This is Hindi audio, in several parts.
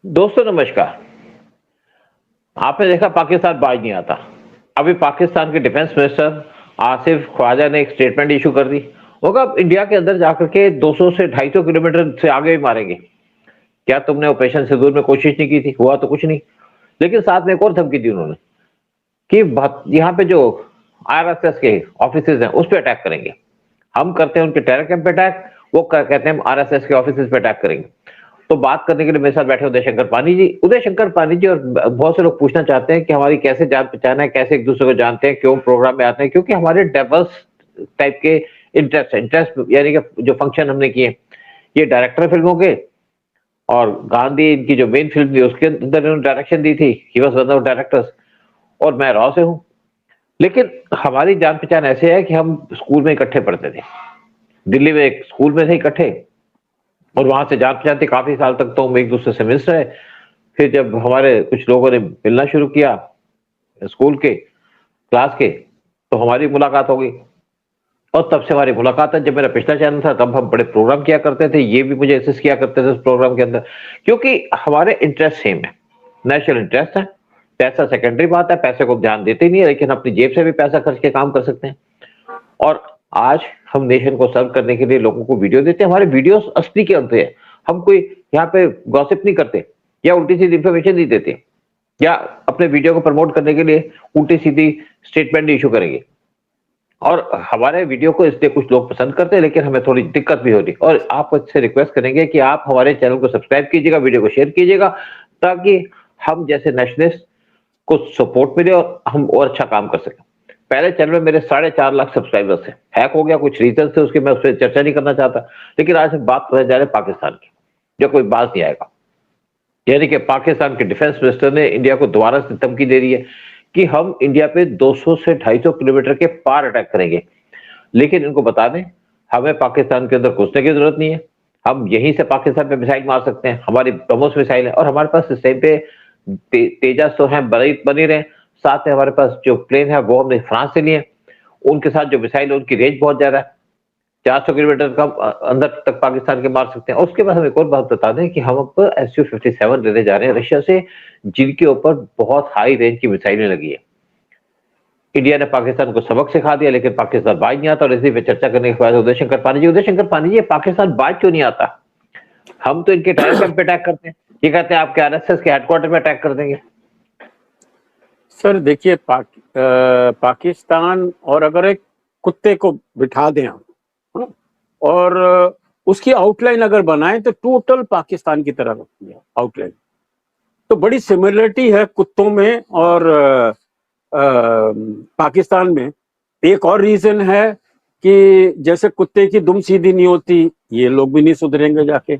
दोस्तों नमस्कार। आपने देखा पाकिस्तान बाज नहीं आता। अभी पाकिस्तान के डिफेंस मिनिस्टर आसिफ ख्वाजा ने एक स्टेटमेंट इशू कर दी। वो कहा इंडिया के अंदर जाकर के 200 से 250 किलोमीटर से आगे भी मारेंगे। क्या तुमने ऑपरेशन सिंदूर में कोशिश नहीं की थी? हुआ तो कुछ नहीं। लेकिन साथ में एक और धमकी दी उन्होंने कि यहाँ पे जो आरएसएस के ऑफिसेज हैं उस पर अटैक करेंगे। हम करते हैं उनके टेरर कैंप पे अटैक, वो कहते हैं आरएसएस के ऑफिसेज पे अटैक करेंगे। तो बात करने के लिए मेरे साथ बैठे उदय शंकर पानी जी। उदय शंकर पानी जी, और बहुत से लोग पूछना चाहते हैं कि हमारी कैसे जान पहचान है, कैसे एक दूसरे को जानते हैं, क्यों प्रोग्राम में आते हैं? क्योंकि हमारे डाइवर्स टाइप के इंटरेस्ट यानी कि जो फंक्शन हमने किए, ये डायरेक्टर फिल्मों के, और गांधी इनकी जो मेन फिल्म थी उसके अंदर इन्होंने डायरेक्शन दी थी, he was one of directors. और मैं रॉ से हूँ। लेकिन हमारी जान पहचान ऐसे है कि हम स्कूल में इकट्ठे पढ़ते थे, दिल्ली में एक स्कूल में थे इकट्ठे, और वहां से जान पहचान थी काफी साल तक। तो हम एक दूसरे से मिल रहे। फिर जब हमारे कुछ लोगों ने मिलना शुरू किया स्कूल के क्लास के, तो हमारी मुलाकात हो गई। और तब से हमारी मुलाकात है। जब मेरा पिछला चैनल था तब हम बड़े प्रोग्राम किया करते थे, ये भी मुझे असिस्ट किया करते थे उस प्रोग्राम के अंदर, क्योंकि हमारे इंटरेस्ट सेम है, नेशनल इंटरेस्ट है। पैसा सेकेंडरी बात है, पैसे को ध्यान देते नहीं है, लेकिन अपनी जेब से भी पैसा खर्च के काम कर सकते हैं। और आज हम नेशन को सर्व करने के लिए लोगों को वीडियो देते हैं। हमारे वीडियोस असली के होते हैं। हम कोई यहाँ पे गॉसिप नहीं करते या उल्टी सीधी इंफॉर्मेशन नहीं देते, या अपने वीडियो को प्रमोट करने के लिए उल्टी सीधी स्टेटमेंट इशू करेंगे। और हमारे वीडियो को इसलिए कुछ लोग पसंद करते हैं, लेकिन हमें थोड़ी दिक्कत भी होती है। और आपसे रिक्वेस्ट करेंगे कि आप हमारे चैनल को सब्सक्राइब कीजिएगा, वीडियो को शेयर कीजिएगा, ताकि हम जैसे नेशनलिस्ट को सपोर्ट मिले और हम और अच्छा काम कर सकें। पहले चैनल में मेरे 4.5 लाख सब्सक्राइबर्स हैं। हैक हो गया, कुछ रीजन थे उसके, मैं उस पर चर्चा नहीं करना चाहता। लेकिन आज हम बात करने जा रहे हैं पाकिस्तान की, जो कोई बात नहीं आएगा। यानी कि पाकिस्तान के डिफेंस मिनिस्टर ने इंडिया को दोबारा से धमकी दे रही है कि हम इंडिया पे 200 से 250 किलोमीटर के पार अटैक करेंगे। लेकिन इनको बता दें, हमें पाकिस्तान के अंदर घुसने की जरूरत नहीं है। हम यहीं से पाकिस्तान पे मिसाइल मार सकते हैं। हमारी ब्रह्मोस मिसाइल है, और हमारे पास इस टाइम पे तेजस तो है, बनी रहे। साथ में हमारे पास जो प्लेन है वो हमने फ्रांस से लिए। उनके साथ जो मिसाइल है उनकी रेंज बहुत ज्यादा है, 400 किलोमीटर का अंदर तक पाकिस्तान के मार सकते हैं। और उसके बाद हम एक और बात बता दें कि हम अब SU-57 लेने जा रहे हैं रशिया से, जिनके ऊपर बहुत हाई रेंज की मिसाइलें लगी है। इंडिया ने पाकिस्तान को सबक सिखा दिया, लेकिन पाकिस्तान बाज नहीं आता। और इसी पे चर्चा करने के बाद उदय शंकर पानी जी, पाकिस्तान बाज क्यों नहीं आता? हम तो इनके टेरर कैंप पे अटैक करते हैं, ये कहते हैं आपके आरएसएस के हेडक्वार्टर में अटैक कर देंगे। सर देखिए, पाकिस्तान, और अगर एक कुत्ते को बिठा दें हम, है ना, और उसकी आउटलाइन अगर बनाएं तो टोटल पाकिस्तान की तरह लगती है आउटलाइन। तो बड़ी सिमिलरिटी है कुत्तों में और पाकिस्तान में। एक और रीजन है कि जैसे कुत्ते की दुम सीधी नहीं होती, ये लोग भी नहीं सुधरेंगे जाके।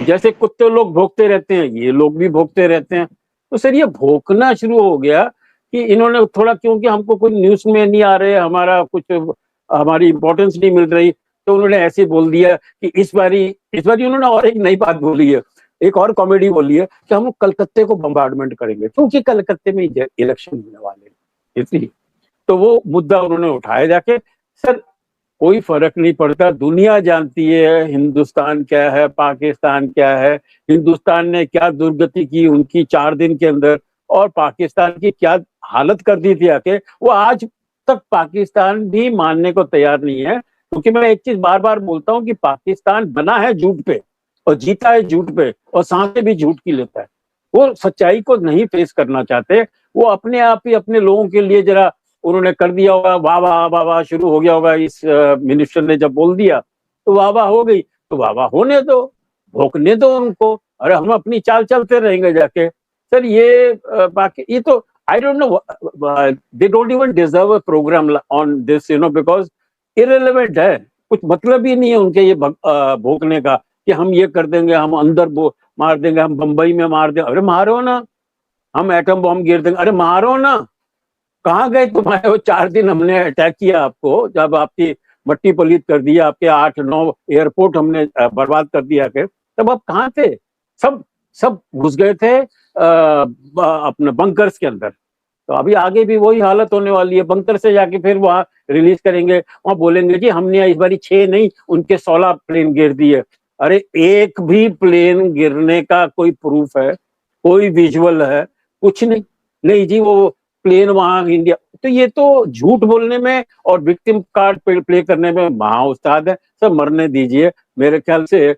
जैसे कुत्ते लोग भौंकते रहते हैं, ये लोग भी भौंकते रहते हैं। तो सर ये भौंकना शुरू हो गया कि इन्होंने थोड़ा, क्योंकि हमको कोई न्यूज में नहीं आ रहे, हमारा कुछ, हमारी इंपॉर्टेंस नहीं मिल रही, तो उन्होंने ऐसे बोल दिया कि इस बारी उन्होंने और एक नई बात बोली है, एक और कॉमेडी बोली है कि हम कलकत्ते को बम्बार्डमेंट करेंगे, क्योंकि कलकत्ते में इलेक्शन होने वाले हैं, इसलिए। तो वो मुद्दा उन्होंने उठाया जाके। सर कोई फर्क नहीं पड़ता, दुनिया जानती है हिंदुस्तान क्या है, पाकिस्तान क्या है, हिंदुस्तान ने क्या दुर्गति की उनकी 4 दिन के अंदर, और पाकिस्तान की क्या हालत कर दी थी आके। वो आज तक पाकिस्तान भी मानने को तैयार नहीं है, क्योंकि मैं एक चीज बार बार बोलता हूँ कि पाकिस्तान बना है झूठ पे और जीता है झूठ पे, और सांसें भी झूठ की लेता है। वो सच्चाई को नहीं फेस करना चाहते। वो अपने आप ही अपने लोगों के लिए जरा उन्होंने कर दिया होगा, वाह वाह वाह वाह शुरू हो गया होगा। इस मिनिस्टर ने जब बोल दिया तो वाह वाह हो गई, तो वाह वाह होने दो, भोंकने दो उनको। अरे हम अपनी चाल चलते रहेंगे जाके। सर ये बाकी ये तो I don't know, they don't even deserve a programme on this, because irrelevant है। कुछ मतलब ही नहीं है उनके ये भोंकने का कि हम ये कर देंगे, हम अंदर मार देंगे, हम बंबई में मार देंगे। अरे मारो ना, हम एटम बॉम्ब गिर देंगे, अरे मारो ना। कहाँ गए तुम्हारे वो 4 दिन हमने अटैक किया आपको, जब आपकी मट्टी पलीत कर दिया, आपके 8-9 एयरपोर्ट हमने बर्बाद कर दिया के, तब आप कहाँ थे? सब सब घुस गए थे अपने बंकर्स के अंदर। तो अभी आगे भी वही हालत होने वाली है। बंकर से जाके फिर वहां रिलीज करेंगे, वहां बोलेंगे कि हमने इस बारी 6 नहीं उनके 16 प्लेन गिर दिए। अरे एक भी प्लेन गिरने का कोई प्रूफ है? कोई विजुअल है, कुछ नहीं। नहीं जी, वो प्लेन वहां इंडिया, तो ये तो झूठ बोलने में और विक्टिम कार्ड प्ले करने में महा उस्ताद है। सब मरने दीजिए। मेरे ख्याल से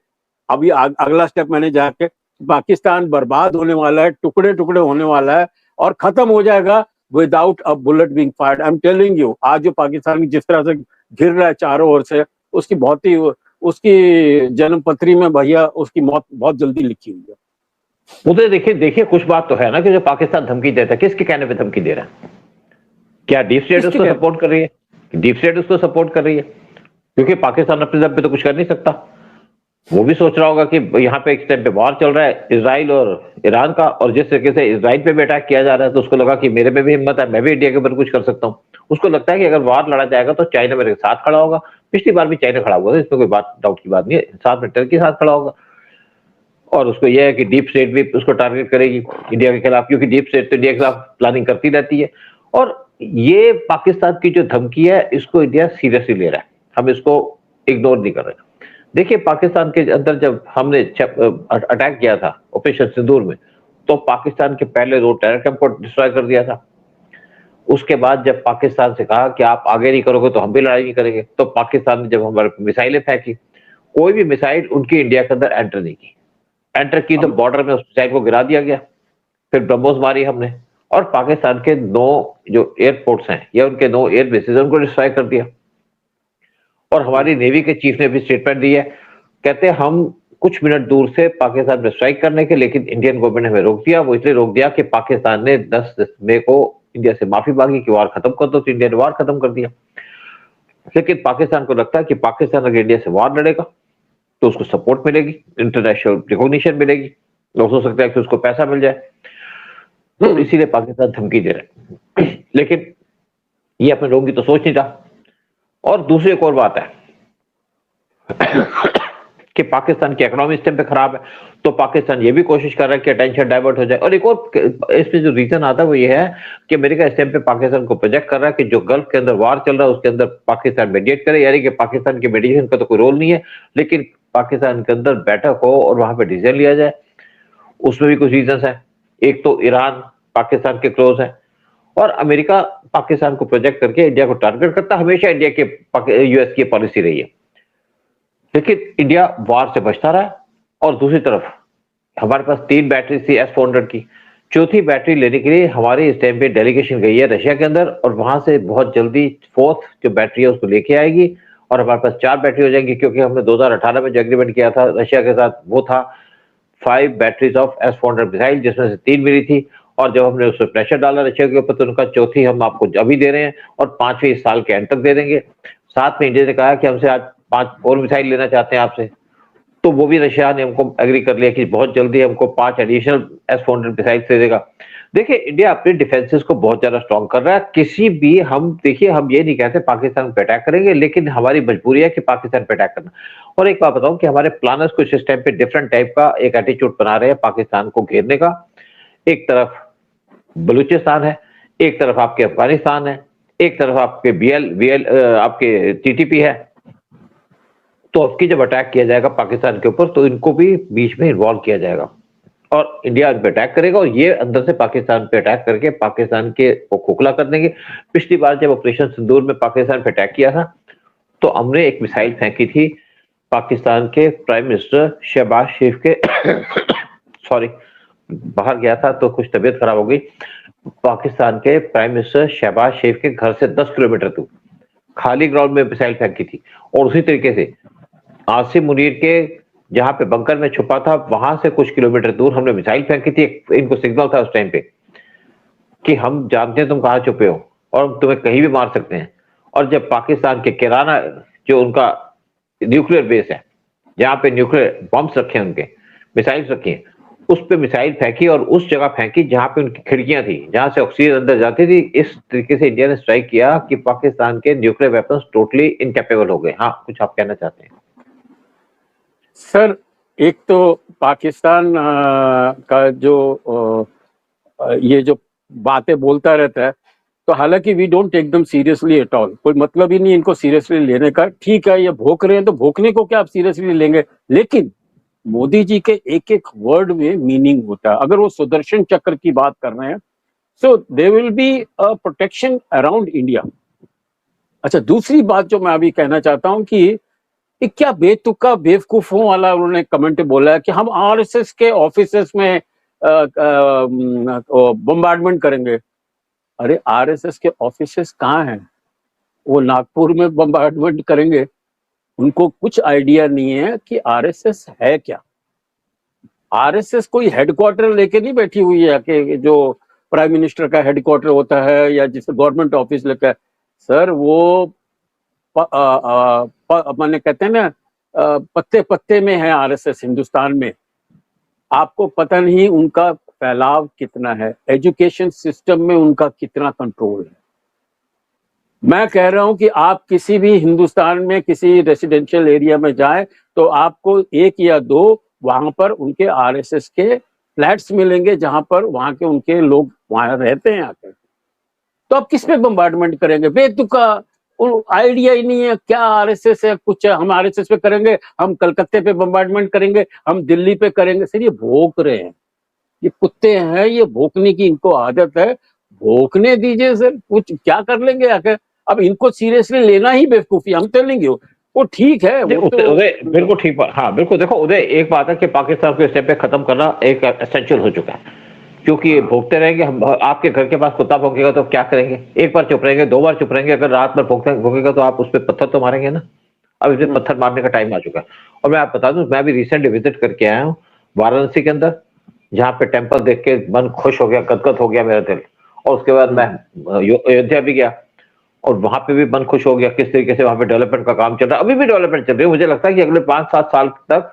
अभी अगला स्टेप मैंने जाके, पाकिस्तान बर्बाद होने वाला है, टुकड़े टुकड़े होने वाला है और खत्म हो जाएगा without a bullet being fired. I am telling you, आज जो पाकिस्तान जिस तरह से घिर रहा है चारों ओर से, उसकी बहुत ही, उसकी जन्म पत्री में भैया उसकी मौत बहुत जल्दी लिखी हुई है। मुझे देखिए देखिए कुछ बात तो है ना कि जो पाकिस्तान धमकी देता है, किसके कहने पे धमकी दे रहा है? क्या डीप स्टेट उसको सपोर्ट कर रही है? डीप स्टेट उसको सपोर्ट कर रही है, क्योंकि पाकिस्तान अपने दम पे तो कुछ कर नहीं सकता। वो भी सोच रहा होगा कि यहाँ पे एक टाइम पे वॉर चल रहा है इजराइल और ईरान का, और जिस तरीके से इजराइल पे भी अटैक किया जा रहा है तो उसको लगा कि मेरे में भी हिम्मत है, मैं भी इंडिया के ऊपर कुछ कर सकता हूँ। उसको लगता है कि अगर वॉर लड़ा जाएगा तो चाइना मेरे साथ खड़ा होगा। पिछली बार भी चाइना खड़ा हुआ था, इसमें कोई बात डाउट की बात नहीं है, साथ में टर्की साथ खड़ा होगा। और उसको यह है कि डीप स्टेट भी उसको टारगेट करेगी इंडिया के खिलाफ, क्योंकि डीप स्टेट तो इंडिया के खिलाफ प्लानिंग करती रहती है। और ये पाकिस्तान की जो धमकी है, इसको इंडिया सीरियसली ले रहा है, हम इसको इग्नोर नहीं कर रहे। देखिए पाकिस्तान के अंदर जब हमने अटैक किया था ऑपरेशन सिंदूर में, तो पाकिस्तान के पहले 2 टेरर कैंप को डिस्ट्रॉय कर दिया था। उसके बाद जब पाकिस्तान से कहा कि आप आगे नहीं करोगे तो हम भी लड़ाई नहीं करेंगे, तो पाकिस्तान ने जब हमारे मिसाइलें फेंकी, कोई भी मिसाइल उनकी इंडिया के अंदर एंटर नहीं की। एंटर की तो बॉर्डर में उस मिसाइल को गिरा दिया गया, फिर ब्रह्मोस मारी हमने, और पाकिस्तान के 9 जो एयरपोर्ट्स हैं या उनके 9 एयर बेसिस उनको डिस्ट्रॉय कर दिया। और हमारी नेवी के चीफ ने भी स्टेटमेंट दी है, कहते हैं हम कुछ मिनट दूर से पाकिस्तान में स्ट्राइक करने के, लेकिन इंडियन गवर्नमेंट ने हमें रोक दिया। वो इसलिए रोक दिया कि पाकिस्तान ने 10 मई को इंडिया से माफी मांगी कि वार खत्म कर दो, तो इंडिया ने वार खत्म कर दिया। लेकिन पाकिस्तान को लगता है कि पाकिस्तान अगर इंडिया से वार लड़ेगा तो उसको सपोर्ट मिलेगी, इंटरनेशनल रिकॉग्निशन मिलेगी, लोग हो सकता है कि उसको पैसा मिल जाए, तो इसीलिए पाकिस्तान धमकी दे रहा है। लेकिन ये अपने लोगों की तो सोच नहीं रहा। और दूसरी एक और बात है कि पाकिस्तान की इकोनॉमी इस टाइम पे खराब है, तो पाकिस्तान ये भी कोशिश कर रहा है कि अटेंशन डाइवर्ट हो जाए। और एक और इसमें जो रीजन आता है वो ये है कि अमेरिका इस टाइम पे पाकिस्तान को प्रोजेक्ट कर रहा है कि जो गल्फ के अंदर वार चल रहा है उसके अंदर पाकिस्तान मीडिएट करे, यानी कि पाकिस्तान के मीडिएशन का तो कोई रोल नहीं है, लेकिन पाकिस्तान के अंदर बैठक हो और वहां पे डिसीजन लिया जाए। उसमें भी कुछ रीजन है। एक तो ईरान पाकिस्तान के क्लोज है, और अमेरिका पाकिस्तान को प्रोजेक्ट करके इंडिया को टारगेट करता, हमेशा इंडिया के यूएस की पॉलिसी रही है। लेकिन इंडिया वार से बचता रहा। और दूसरी तरफ हमारे पास 3 बैटरी थी S-400 की, चौथी बैटरी लेने के लिए हमारी इस टाइम पे डेलीगेशन गई है रशिया के अंदर, और वहां से बहुत जल्दी 4th जो बैटरी है उसको लेके आएगी, और हमारे पास 4 बैटरी हो जाएंगी, क्योंकि हमने 2018 में जो एग्रीमेंट किया था रशिया के साथ वो था 5 बैटरीज ऑफ S-400 मिसाइल, जिसमें से 3 मिली थी। और जब हमने उस पर प्रेशर डाला रशिया के ऊपर, तो उनका चौथी हम आपको अभी दे रहे हैं और 5वीं इस साल के एंड तक दे देंगे। साथ में इंडिया ने कहा कि हमसे आज 5 और मिसाइल लेना चाहते हैं आपसे, तो वो भी रशिया ने हमको एग्री कर लिया कि बहुत जल्दी हमको 5 एडिशनल S-400 मिसाइल दे देगा। देखिए इंडिया अपने डिफेंसेस को बहुत ज्यादा स्ट्रॉन्ग कर रहा है। किसी भी हम देखिए, हम ये नहीं कहते पाकिस्तान पे अटैक करेंगे, लेकिन हमारी मजबूरी है कि पाकिस्तान पे अटैक करना। और एक बात बताऊं कि हमारे प्लानर्स कुछ इस टाइम पे डिफरेंट टाइप का एक एटीट्यूड बना रहे हैं पाकिस्तान को घेरने का। एक तरफ बलूचिस्तान है, एक तरफ आपके अफगानिस्तान है, एक तरफ आपके बीएल आपके टीटीपी है। तो अब जब अटैक किया जाएगा पाकिस्तान के ऊपर, तो इनको भी बीच में इन्वॉल्व किया जाएगा और इंडिया पे अटैक करेगा, और ये अंदर से पाकिस्तान पे अटैक करके पाकिस्तान के को खोखला कर देंगे। पिछली बार जब ऑपरेशन सिंदूर में पाकिस्तान पे अटैक किया था, तो हमने एक मिसाइल फेंकी थी पाकिस्तान के प्राइम मिनिस्टर शहबाज शरीफ के सॉरी बाहर गया था तो कुछ तबीयत खराब हो गई। पाकिस्तान के प्राइम मिनिस्टर शहबाज शरीफ के घर से 10 किलोमीटर दूर खाली ग्राउंड में मिसाइल फेंकी थी। और उसी तरीके से आसिम मुनीर के जहां पे बंकर में छुपा था, वहां से कुछ किलोमीटर दूर हमने मिसाइल फेंकी थी। इनको सिग्नल था उस टाइम पे कि हम जानते हैं तुम कहां छुपे हो और हम तुम्हें कहीं भी मार सकते हैं। और जब पाकिस्तान के किराना जो उनका न्यूक्लियर बेस है, जहां पे न्यूक्लियर बॉम्ब्स रखे हैं, उनके मिसाइल्स रखी हैं, उस पे मिसाइल फेंकी और उस जगह फेंकी जहां पे उनकी खिड़कियां थी, जहां से ऑक्सीजन अंदर जाती थी। इस तरीके से इंडिया ने स्ट्राइक किया कि पाकिस्तान के न्यूक्लियर वेपन्स टोटली इनकैपेबल हो गए। हाँ, कुछ आप कहना चाहते हैं? सर, एक तो पाकिस्तान का जो ये जो बातें बोलता रहता है, तो हालांकि we don't take them seriously at all. कोई मतलब ही नहीं इनको सीरियसली लेने का। ठीक है, ये भोंक रहे हैं तो भोंकने को क्या आप सीरियसली लेंगे। लेकिन मोदी जी के एक एक वर्ड में मीनिंग होता है। अगर वो सुदर्शन चक्र की बात कर रहे हैं, so they will be a protection around India. अच्छा, दूसरी बात जो मैं अभी कहना चाहता हूं कि ये क्या बेतुका बेवकूफों वाला उन्होंने कमेंट बोला है कि हम आरएसएस के ऑफिसेस में बम्बार्डमेंट करेंगे। अरे, आरएसएस के ऑफिसेस कहाँ हैं? वो नागपुर में बम्बार्डमेंट करेंगे? उनको कुछ आइडिया नहीं है कि आरएसएस है क्या। आरएसएस कोई हेडक्वार्टर लेके नहीं बैठी हुई है कि जो प्राइम मिनिस्टर का हेडक्वार्टर होता है या जिसे गवर्नमेंट ऑफिस लेकर। सर, वो माने कहते हैं ना, पत्ते पत्ते में है आरएसएस हिंदुस्तान में। आपको पता नहीं उनका फैलाव कितना है, एजुकेशन सिस्टम में उनका कितना कंट्रोल है। मैं कह रहा हूं कि आप किसी भी हिंदुस्तान में किसी रेसिडेंशियल एरिया में जाएं तो आपको एक या दो वहां पर उनके आरएसएस के फ्लैट्स मिलेंगे, जहां पर वहां के उनके लोग वहां रहते हैं आकर। तो आप किस पे बम्बार्डमेंट करेंगे? बेतुका, आइडिया ही नहीं है क्या आरएसएस है, कुछ है। हम आरएसएस पे करेंगे, हम कलकत्ते पे बम्बार्डमेंट करेंगे, हम दिल्ली पे करेंगे। सर, ये भौंक रहे हैं, ये कुत्ते हैं, ये भौंकने की इनको आदत है। भौंकने दीजिए सर, कुछ क्या कर लेंगे आकर। अब इनको सीरियसली लेना ही बेवकूफी, हम तो लेंगे। वो ठीक है, वो तो उदय बिल्कुल ठीक बात। हाँ बिल्कुल, देखो उदय, एक बात है कि पाकिस्तान को इस टाइम पे खत्म करना एक एसेंशियल हो चुका है, क्योंकि ये भोगते रहेंगे। हम आपके घर के पास कुत्ता भौंकेगा तो क्या करेंगे? एक बार चुप रहेंगे, दो बार चुप रहेंगे, अगर रात भर भौंकेगा तो आप उस पर पत्थर तो मारेंगे ना। अब इसे पत्थर मारने का टाइम आ चुका है। और मैं आप बता दूं, मैं भी रिसेंटली विजिट करके आया हूँ वाराणसी के अंदर, जहाँ पे टेम्पल देख के मन खुश हो गया, गदगद हो गया मेरा दिल। और उसके बाद मैं अयोध्या भी गया और वहां पे भी मन खुश हो गया, किस तरीके से वहां पे डेवलपमेंट का काम चल रहा है। अभी भी डेवलपमेंट चल रही है। मुझे लगता है कि अगले 5-7 साल तक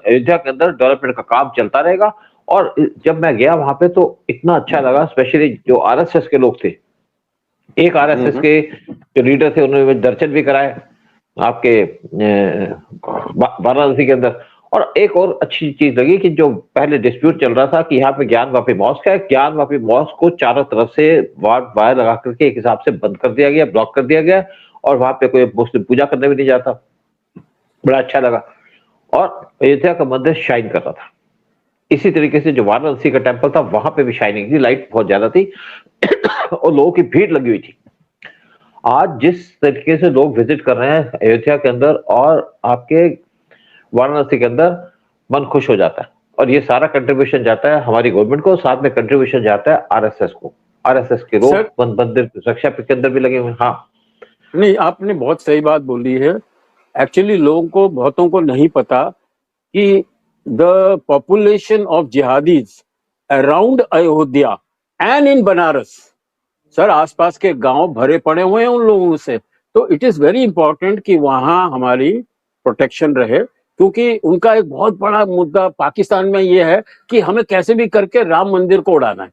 अयोध्या के अंदर डेवलपमेंट का काम चलता रहेगा। और जब मैं गया वहां पे तो इतना अच्छा लगा, स्पेशली जो आरएसएस के लोग थे। एक आरएसएस के जो लीडर थे, उन्होंने दर्शन भी कराए आपके वाराणसी के अंदर। और एक और अच्छी चीज लगी कि जो पहले डिस्प्यूट चल रहा था कि यहाँ पे ज्ञानवापी मॉस्क है, ज्ञानवापी मॉस्क को चारों तरफ से वायर लगा करके एक हिसाब से बंद कर दिया गया, ब्लॉक कर दिया गया, और वहां पे कोई मुस्लिम पूजा करने भी नहीं जाता। बड़ा अच्छा लगा। और अयोध्या का मंदिर शाइन कर रहा था। इसी तरीके से जो वाराणसी का टेम्पल था, वहां पे भी शाइनिंग थी, लाइट बहुत ज्यादा थी और लोगों की भीड़ लगी हुई थी। आज जिस तरीके से लोग विजिट कर रहे हैं अयोध्या के अंदर और आपके वाराणसी के अंदर, मन खुश हो जाता है। और ये सारा कंट्रीब्यूशन जाता है हमारी गवर्नमेंट को, साथ में कंट्रीब्यूशन जाता है आरएसएस को। आरएसएस के लोग मंदिर की सुरक्षा के अंदर भी लगे हुए हैं। हाँ, नहीं, आपने बहुत सही बात बोली है। एक्चुअली लोगों को, बहुतों को नहीं पता कि the population of jihadis around Ayodhya and in Banaras, sir, आसपास के गांव भरे पड़े हुए हैं उन लोगों से। तो इट इज वेरी इंपॉर्टेंट कि वहां हमारी प्रोटेक्शन रहे, क्योंकि उनका एक बहुत बड़ा मुद्दा पाकिस्तान में ये है कि हमें कैसे भी करके राम मंदिर को उड़ाना है।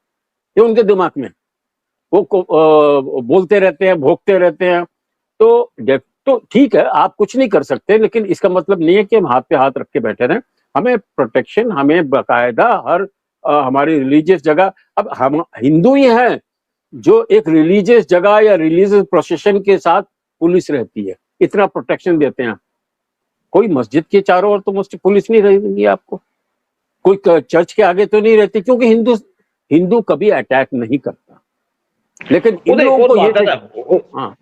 ये उनके दिमाग में वो बोलते रहते हैं, भोंकते रहते हैं। तो ठीक है, आप कुछ नहीं कर सकते, लेकिन इसका मतलब नहीं है कि हम हाथ पे हाथ रख के बैठे रहें। हमें प्रोटेक्शन, हमें बाकायदा हर हमारी रिलीजियस जगह, अब हम हिंदू ही हैं, जो एक रिलीजियस जगह या रिलीजियस प्रोसेशन के साथ पुलिस रहती है, इतना प्रोटेक्शन देते हैं। कोई मस्जिद के चारों ओर तो पुलिस नहीं रहेगी आपको, कोई चर्च के आगे तो नहीं रहती, क्योंकि हिंदू कभी अटैक नहीं करता। लेकिन इन लोगों को ये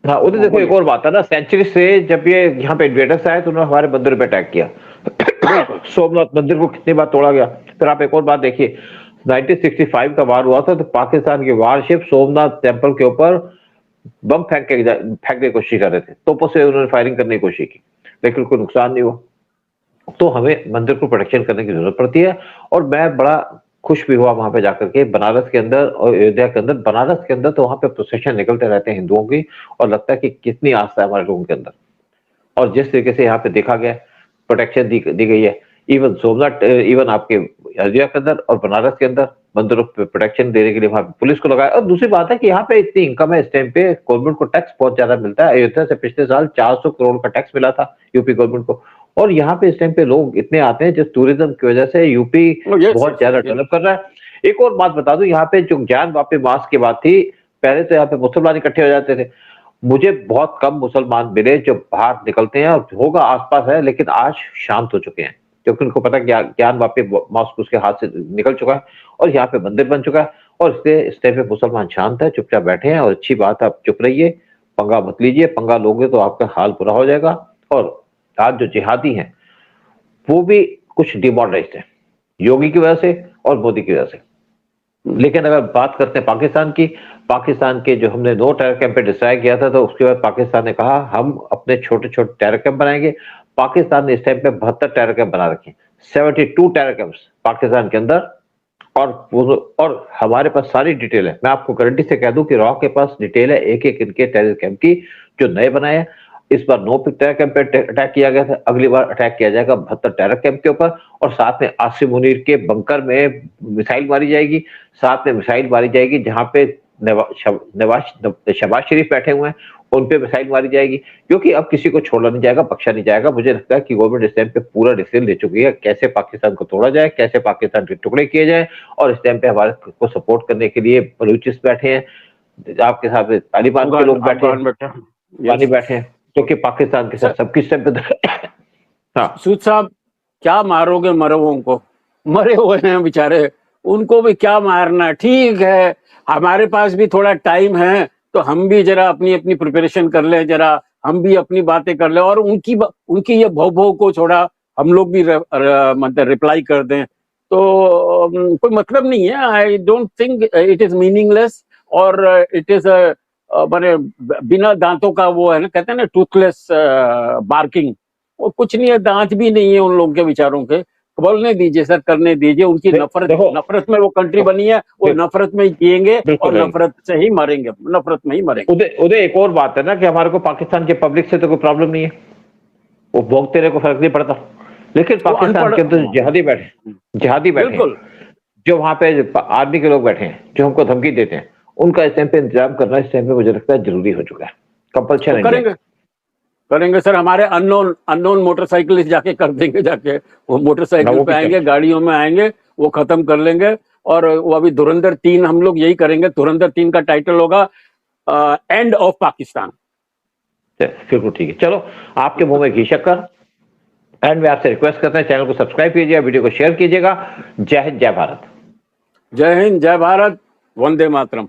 हाँ, उधर देखो एक और बात है ना, सेंचुरी से जब ये यहाँ पे इन्वेडर्स आए तो उन्होंने हमारे मंदिर पे अटैक किया सोमनाथ मंदिर को कितनी बार तोड़ा गया। फिर आप एक और बात देखिए, 1965 का वार हुआ था तो पाकिस्तान के वारशिप सोमनाथ टेम्पल के ऊपर बम फेंकने की कोशिश कर रहे थे, तोपों से उन्होंने फायरिंग करने की कोशिश की, लेकिन कोई नुकसान नहीं हुआ। तो हमें मंदिर को प्रोटेक्शन करने की जरूरत पड़ती है। और मैं बड़ा खुश भी हुआ वहां पे जाकर के, बनारस के अंदर और अयोध्या के अंदर। बनारस के अंदर तो वहां पे प्रोसेशन निकलते रहते हैं हिंदुओं की, और लगता है कि कितनी आस्था है हमारे लोगों के अंदर। और जिस तरीके से यहाँ पे देखा गया, प्रोटेक्शन दी गई है, इवन सोमनाथ, इवन आपके अयोध्या के अंदर और बनारस के अंदर मंदिरों पे प्रोटेक्शन देने के लिए वहां पे पुलिस को लगाया। और दूसरी बात है कि यहाँ पे इतनी इनकम है इस टाइम पे, गवर्नमेंट को टैक्स बहुत ज्यादा मिलता है। अयोध्या से पिछले साल 400 करोड़ का टैक्स मिला था यूपी गवर्नमेंट को। और यहाँ पे इस टाइम पे लोग इतने आते हैं, जिस टूरिज्म की वजह से यूपी बहुत ज्यादा डेवलप कर रहा है। एक और बात बता दूं, यहाँ पे जो ज्ञानवापी मास की बात थी, पहले तो यहाँ पे मुसलमान इकट्ठे हो जाते थे। मुझे बहुत कम मुसलमान मिले जो बाहर निकलते हैं, और होगा आसपास है, लेकिन आज शांत हो चुके हैं। क्योंकि उनको पता है ज्ञान वापस मॉस्को उसके हाथ से निकल चुका है और यहाँ पे मंदिर बन चुका है। और इसलिए इस टाइम पे मुसलमान शांत है, चुपचाप बैठे हैं और अच्छी बात है, आप चुप रहिए, पंगा मत लीजिए, पंगा लोगे तो आपका हाल बुरा हो जाएगा। और आज जो जिहादी हैं वो भी कुछ डिमोरलाइज्ड है योगी की वजह से और मोदी की वजह से। लेकिन अगर बात करते हैं पाकिस्तान की, पाकिस्तान के जो हमने 9 टेरर कैंप पे डिस्ट्रॉय किया था, तो उसके बाद पाकिस्तान ने कहा हम अपने छोटे-छोटे टेरर कैंप बनाएंगे। पाकिस्तान ने इस टाइम पे 72 टेरर कैंप बना रखे हैं, 72 टेरर कैंप्स पाकिस्तान के अंदर। और हमारे पास सारी डिटेल है, मैं आपको गारंटी से कह दूं कि रॉ के पास डिटेल है एक-एक इनके टेरर कैंप की जो नए बनाए हैं। इस बार 9 टेरर कैंप पे अटैक किया गया था, अगली बार अटैक किया जाएगा 72 टेरर कैंप के ऊपर। और साथ में आसिम मुनीर के बंकर में मिसाइल मारी जाएगी, साथ में मिसाइल मारी जाएगी जहां पे शहबाज शरीफ बैठे हुए हैं, उन पे मिसाइल मारी जाएगी, क्योंकि अब किसी को छोड़ा नहीं जाएगा, बख्शा नहीं जाएगा। मुझे लगता है कि गवर्नमेंट इस टाइम पे पूरा डिसीजन ले चुकी है कैसे पाकिस्तान को तोड़ा जाए, कैसे पाकिस्तान के टुकड़े किए जाए। और इस टाइम पे हमारे को सपोर्ट करने के लिए बलूचिस्त बैठे हैं, आपके साथ तालिबान के लोग बैठे हैं, क्योंकि पाकिस्तान के साथ सबकी हाँ सूद साहब, क्या मारोगे मरवों को? मरे हुए हैं बेचारे, उनको भी क्या मारना। ठीक है, हमारे पास भी थोड़ा टाइम है, तो हम भी जरा अपनी अपनी प्रिपरेशन कर ले, जरा हम भी अपनी बातें कर ले, और उनकी ये भौ भौ को थोड़ा हम लोग भी मतलब रिप्लाई कर दें, तो कोई मतलब नहीं है। I don't think it is meaningless, और इट इज माने बिना दांतों का वो है ना, कहते हैं ना टूथलेस बार्किंग, वो कुछ नहीं है, दांत भी नहीं है उन लोगों के विचारों के। बोलने दीजिए सर, करने दीजिए। उनकी नफरत में वो कंट्री बनी है, वो नफरत में जिएंगे और नफरत से ही मरेंगे, नफरत में ही मरेंगे। उदय एक और बात है ना कि हमारे को पाकिस्तान के पब्लिक से तो कोई प्रॉब्लम नहीं है, वो भोगते रहे को फर्क नहीं पड़ता। लेकिन पाकिस्तान के अंदर जिहादी बैठे जो वहां पे आर्मी के लोग बैठे हैं, जो हमको धमकी देते हैं, उनका इस टाइम पे इंतजाम करना इस टाइम पे मुझे लगता है जरूरी हो चुका है, कंपल्शन करेंगे सर। हमारे अननोन मोटरसाइकिलिस्ट जाके कर देंगे, जाके वो मोटरसाइकिल पे आएंगे, गाड़ियों में आएंगे, वो खत्म कर लेंगे। और वो अभी धुरंधर 3 हम लोग यही करेंगे। धुरंधर 3 का टाइटल होगा एंड ऑफ पाकिस्तान। बिल्कुल ठीक है, चलो आपके मुंह में घी शक्कर। एंड में आपसे रिक्वेस्ट करते हैं, चैनल को सब्सक्राइब कीजिएगा, वीडियो को शेयर कीजिएगा। जय हिंद, जय भारत। जय हिंद, जय भारत, वंदे मातरम।